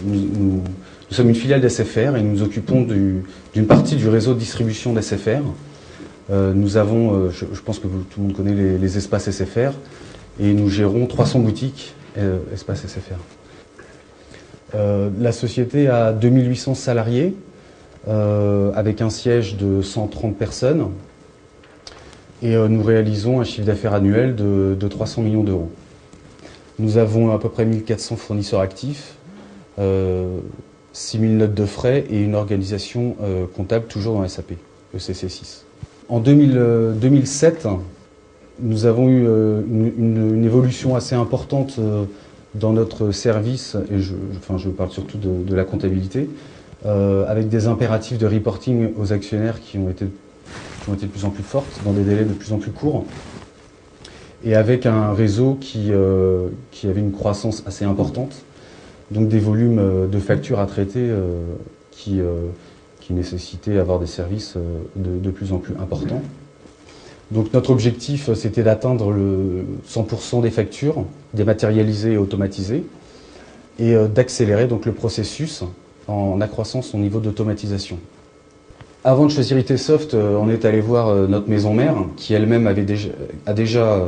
Nous sommes une filiale d'SFR et nous nous occupons d'une partie du réseau de distribution d'SFR. Nous avons, je pense que tout le monde connaît les espaces SFR, et nous gérons 300 boutiques espaces SFR. La société a 2800 salariés, avec un siège de 130 personnes, et nous réalisons un chiffre d'affaires annuel de 300 millions d'euros. Nous avons à peu près 1400 fournisseurs actifs, 6000 notes de frais et une organisation comptable toujours dans SAP, ECC6. En 2007, nous avons eu une évolution assez importante dans notre service, et je parle surtout de la comptabilité, avec des impératifs de reporting aux actionnaires qui ont été de plus en plus fortes, dans des délais de plus en plus courts, et avec un réseau qui avait une croissance assez importante, donc des volumes de factures à traiter qui nécessitaient d'avoir des services de plus en plus importants. Donc notre objectif, c'était d'atteindre le 100% des factures, dématérialisées et automatisées, et d'accélérer donc le processus en accroissant son niveau d'automatisation. Avant de choisir ITsoft, on est allé voir notre maison mère, qui elle-même a déjà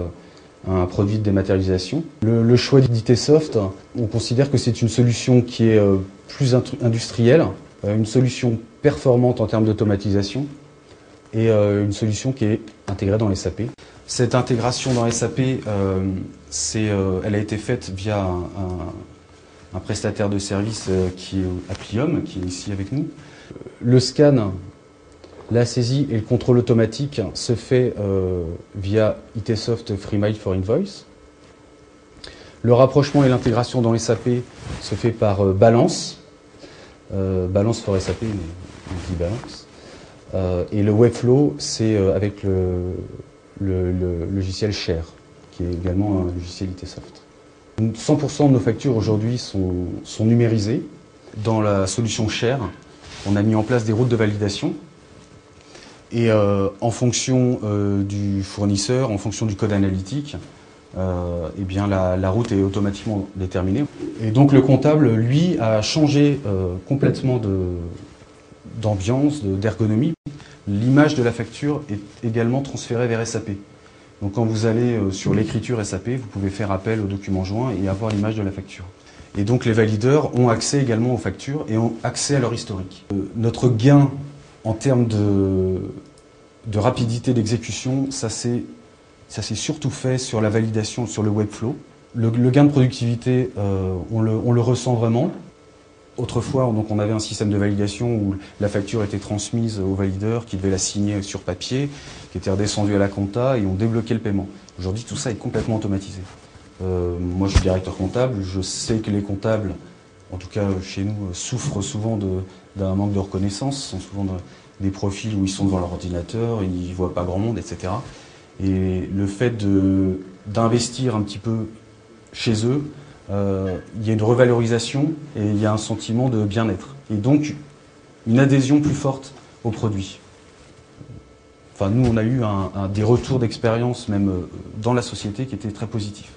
un produit de dématérialisation. Le choix d'ITsoft, on considère que c'est une solution qui est plus industrielle, une solution performante en termes d'automatisation, et une solution qui est intégrée dans SAP. Cette intégration dans SAP, elle a été faite via un prestataire de service qui est Applium, qui est ici avec nous. Le scan, la saisie et le contrôle automatique se fait via ITsoft FreeMiles for Invoice. Le rapprochement et l'intégration dans SAP se fait par Balance. Balance for SAP, mais on dit Balance. Et le Webflow, c'est avec le logiciel Share, qui est également un logiciel ITsoft. 100% de nos factures aujourd'hui sont numérisées. Dans la solution Share, on a mis en place des routes de validation. Et en fonction du fournisseur, en fonction du code analytique, eh bien la route est automatiquement déterminée. Et donc le comptable, lui, a changé complètement d'ambiance, d'ergonomie. L'image de la facture est également transférée vers SAP. Donc quand vous allez sur l'écriture SAP, vous pouvez faire appel au document joint et avoir l'image de la facture. Et donc les valideurs ont accès également aux factures et ont accès à leur historique. Notre gain en termes de rapidité d'exécution, ça s'est surtout fait sur la validation, sur le Webflow. Le gain de productivité, on le ressent vraiment. Autrefois, donc, on avait un système de validation où la facture était transmise au valideur qui devait la signer sur papier, qui était redescendu à la compta et on débloquait le paiement. Aujourd'hui, tout ça est complètement automatisé. Moi, je suis directeur comptable. Je sais que les comptables, en tout cas chez nous, souffrent souvent d'un manque de reconnaissance. Ce sont souvent des profils où ils sont devant leur ordinateur, ils ne voient pas grand monde, etc. Et le fait d'investir un petit peu chez eux, il y a une revalorisation et il y a un sentiment de bien-être. Et donc, une adhésion plus forte au produit. Enfin, nous, on a eu des retours d'expérience, même dans la société, qui étaient très positifs.